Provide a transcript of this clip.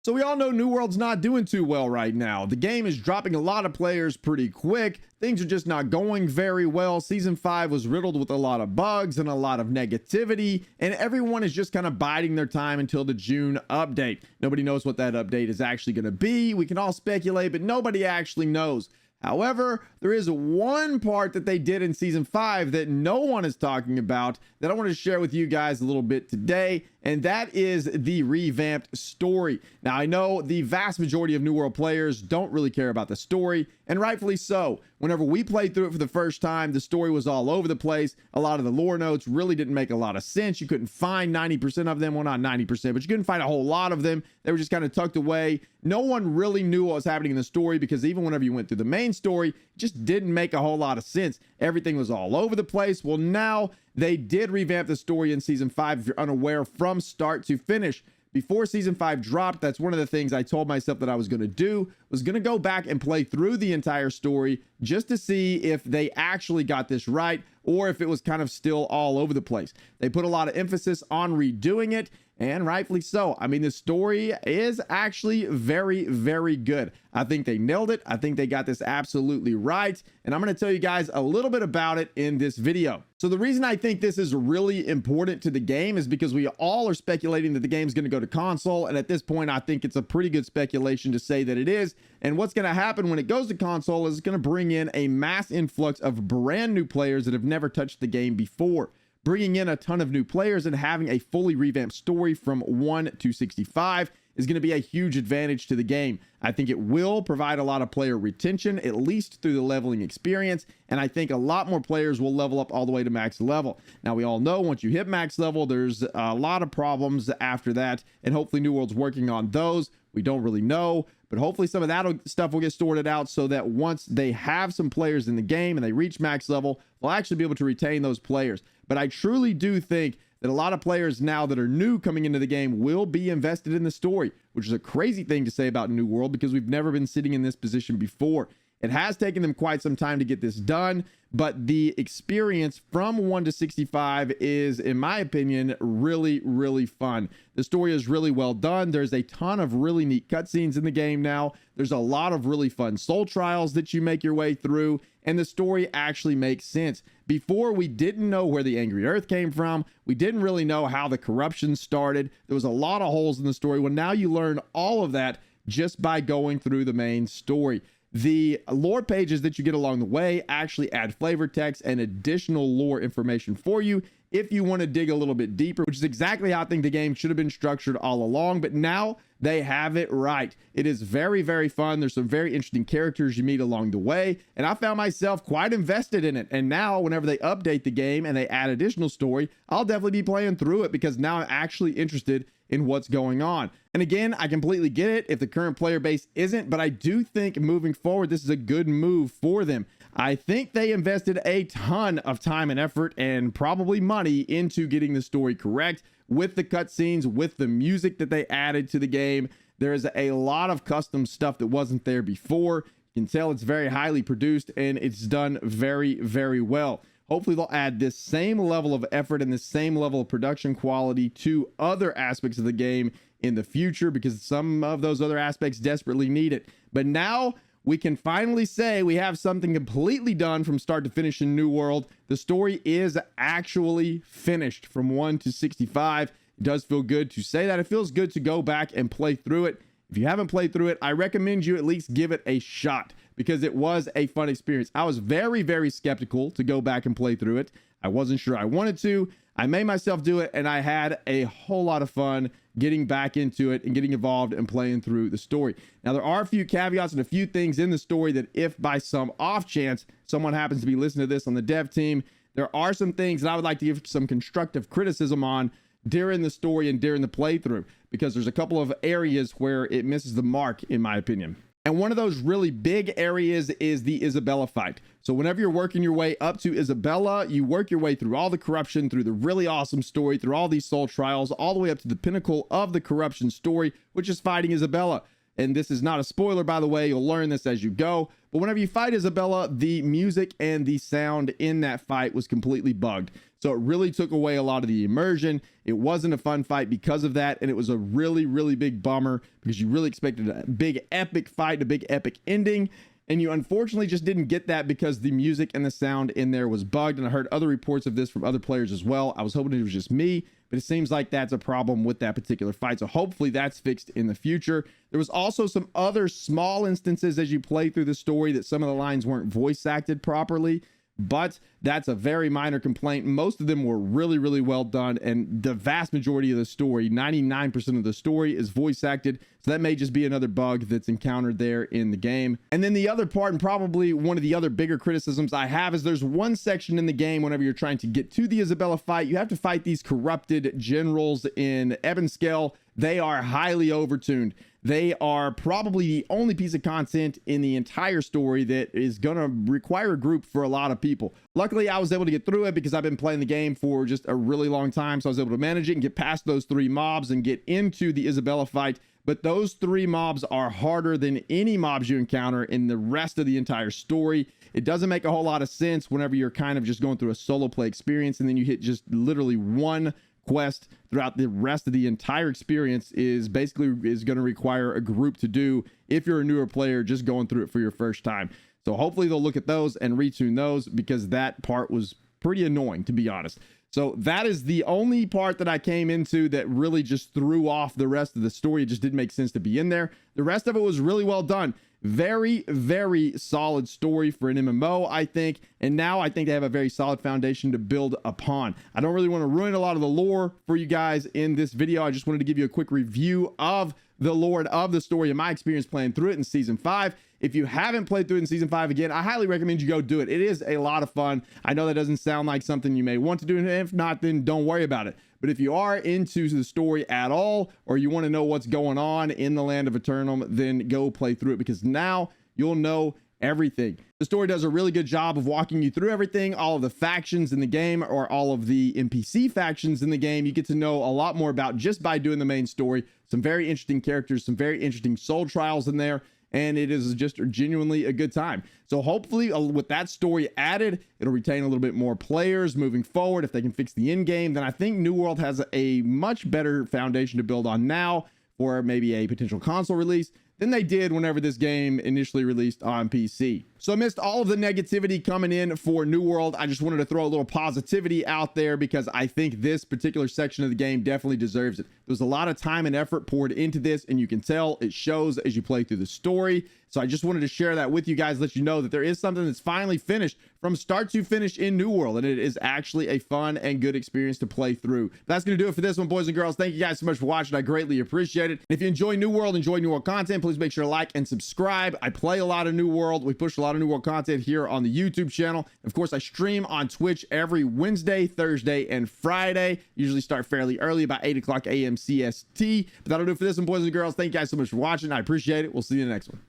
So we all know New World's not doing too well right now. The game is dropping a lot of players pretty quick. Things are just not going very well. Season 5 was riddled with a lot of bugs and a lot of negativity, and everyone is just kind of biding their time until the June update. Nobody knows what that update is actually going to be. We can all speculate, but nobody actually knows. However, there is one part that they did in season 5 that no one is talking about that I want to share with you guys a little bit today, and that is the revamped story. Now, I know the vast majority of New World players don't really care about the story, and rightfully so. Whenever we played through it for the first time, the story was all over the place. A lot of the lore notes really didn't make a lot of sense. You couldn't find 90% of them. Well, not 90%, but you couldn't find a whole lot of them. They were just kind of tucked away. No one really knew what was happening in the story, because even whenever you went through the main story, it just didn't make a whole lot of sense. Everything was all over the place. Well, now they did revamp the story in season 5, if you're unaware, from start to finish. Before season 5 dropped, that's one of the things I told myself that I was going to do, was going to go back and play through the entire story just to see if they actually got this right, or if it was kind of still all over the place. They put a lot of emphasis on redoing it, and rightfully so. I mean, the story is actually very, very good. I think they nailed it. I think they got this absolutely right. And I'm going to tell you guys a little bit about it in this video. So the reason I think this is really important to the game is because we all are speculating that the game is going to go to console. And at this point, I think it's a pretty good speculation to say that it is. And what's going to happen when it goes to console is it's going to bring in a mass influx of brand new players that have never touched the game before. Bringing in a ton of new players and having a fully revamped story from 1 to 65 is going to be a huge advantage to the game. I think it will provide a lot of player retention, at least through the leveling experience, and I think a lot more players will level up all the way to max level. Now, we all know once you hit max level, there's a lot of problems after that, and hopefully New World's working on those. We don't really know, but hopefully some of that stuff will get sorted out so that once they have some players in the game and they reach max level, they'll actually be able to retain those players. But I truly do think that a lot of players now that are new coming into the game will be invested in the story, which is a crazy thing to say about New World because we've never been sitting in this position before. It has taken them quite some time to get this done, but the experience from 1 to 65 is, in my opinion, really, really fun. The story is really well done. There's a ton of really neat cutscenes in the game now. There's a lot of really fun soul trials that you make your way through, and the story actually makes sense. Before, we didn't know where the Angry Earth came from. We didn't really know how the corruption started. There was a lot of holes in the story. Well, now you learn all of that just by going through the main story. The lore pages that you get along the way actually add flavor text and additional lore information for you if you want to dig a little bit deeper, which is exactly how I think the game should have been structured all along. But now they have it right. It is very, very fun. There's some very interesting characters you meet along the way, and I found myself quite invested in it. And now whenever they update the game and they add additional story, I'll definitely be playing through it because now I'm actually interested in what's going on. And again, I completely get it if the current player base isn't, but I do think moving forward, this is a good move for them. I think they invested a ton of time and effort and probably money into getting the story correct with the cutscenes, with the music that they added to the game. There is a lot of custom stuff that wasn't there before. You can tell it's very highly produced and it's done very, very well. Hopefully they'll add this same level of effort and the same level of production quality to other aspects of the game in the future, because some of those other aspects desperately need it. But now we can finally say we have something completely done from start to finish in New World. The story is actually finished from 1 to 65. It does feel good to say that. It feels good to go back and play through it. If you haven't played through it, I recommend you at least give it a shot because it was a fun experience. I was very, very skeptical to go back and play through it. I wasn't sure I wanted to. I made myself do it, and I had a whole lot of fun getting back into it and getting involved and playing through the story. Now, there are a few caveats and a few things in the story that if by some off chance someone happens to be listening to this on the dev team, there are some things that I would like to give some constructive criticism on during the story and during the playthrough, because there's a couple of areas where it misses the mark, in my opinion. And one of those really big areas is the Isabella fight. So whenever you're working your way up to Isabella, you work your way through all the corruption, through the really awesome story, through all these soul trials, all the way up to the pinnacle of the corruption story, which is fighting Isabella. And this is not a spoiler, by the way. You'll learn this as you go. But whenever you fight Isabella, the music and the sound in that fight was completely bugged. So it really took away a lot of the immersion. It wasn't a fun fight because of that, and it was a really, really big bummer because you really expected a big epic fight, a big epic ending, and you unfortunately just didn't get that because the music and the sound in there was bugged. And I heard other reports of this from other players as well. I was hoping it was just me, but it seems like that's a problem with that particular fight. So hopefully that's fixed in the future. There was also some other small instances as you play through the story that some of the lines weren't voice acted properly, but that's a very minor complaint. Most of them were really, really well done, and the vast majority of the story, 99% of the story, is voice acted. So that may just be another bug that's encountered there in the game. And then the other part, and probably one of the other bigger criticisms I have, is there's one section in the game whenever you're trying to get to the Isabella fight, you have to fight these corrupted generals in Ebonscale. They are highly overtuned. They are probably the only piece of content in the entire story that is going to require a group for a lot of people. Luckily, I was able to get through it because I've been playing the game for just a really long time. So I was able to manage it and get past those 3 mobs and get into the Isabella fight. But those 3 mobs are harder than any mobs you encounter in the rest of the entire story. It doesn't make a whole lot of sense whenever you're kind of just going through a solo play experience and then you hit just literally one quest throughout the rest of the entire experience is going to require a group to do if you're a newer player just going through it for your first time. So hopefully they'll look at those and retune those because that part was pretty annoying, to be honest. So that is the only part that I came into that really just threw off the rest of the story. It just didn't make sense to be in there. The rest of it was really well done. Very, very solid story for an MMO, I think. And now I think they have a very solid foundation to build upon. I don't really want to ruin a lot of the lore for you guys in this video. I just wanted to give you a quick review of the lore of the story and my experience playing through it in Season 5. If you haven't played through it in Season 5 again, I highly recommend you go do it. It is a lot of fun. I know that doesn't sound like something you may want to do, and if not, then don't worry about it. But if you are into the story at all, or you want to know what's going on in the Land of Eternum, then go play through it because now you'll know everything. The story does a really good job of walking you through everything, all of the factions in the game or all of the NPC factions in the game. You get to know a lot more about just by doing the main story. Some very interesting characters, some very interesting soul trials in there, and it is just genuinely a good time. So hopefully with that story added, it'll retain a little bit more players moving forward. If they can fix the end game, then I think New World has a much better foundation to build on now for maybe a potential console release than they did whenever this game initially released on PC. So amidst all of the negativity coming in for New World, I just wanted to throw a little positivity out there because I think this particular section of the game definitely deserves it. There's a lot of time and effort poured into this, and you can tell it shows as you play through the story. So I just wanted to share that with you guys, let you know that there is something that's finally finished from start to finish in New World, and it is actually a fun and good experience to play through. That's going to do it for this one, boys and girls. Thank you guys so much for watching. I greatly appreciate it. And if you enjoy New World, enjoy New World content, please make sure to like and subscribe. I play a lot of New World. We push a lot of New World content here on the YouTube channel. Of course, I stream on Twitch every Wednesday, Thursday, and Friday. Usually start fairly early, about 8 o'clock a.m. CST. But that'll do it for this one, boys and girls. Thank you guys so much for watching. I appreciate it. We'll see you in the next one.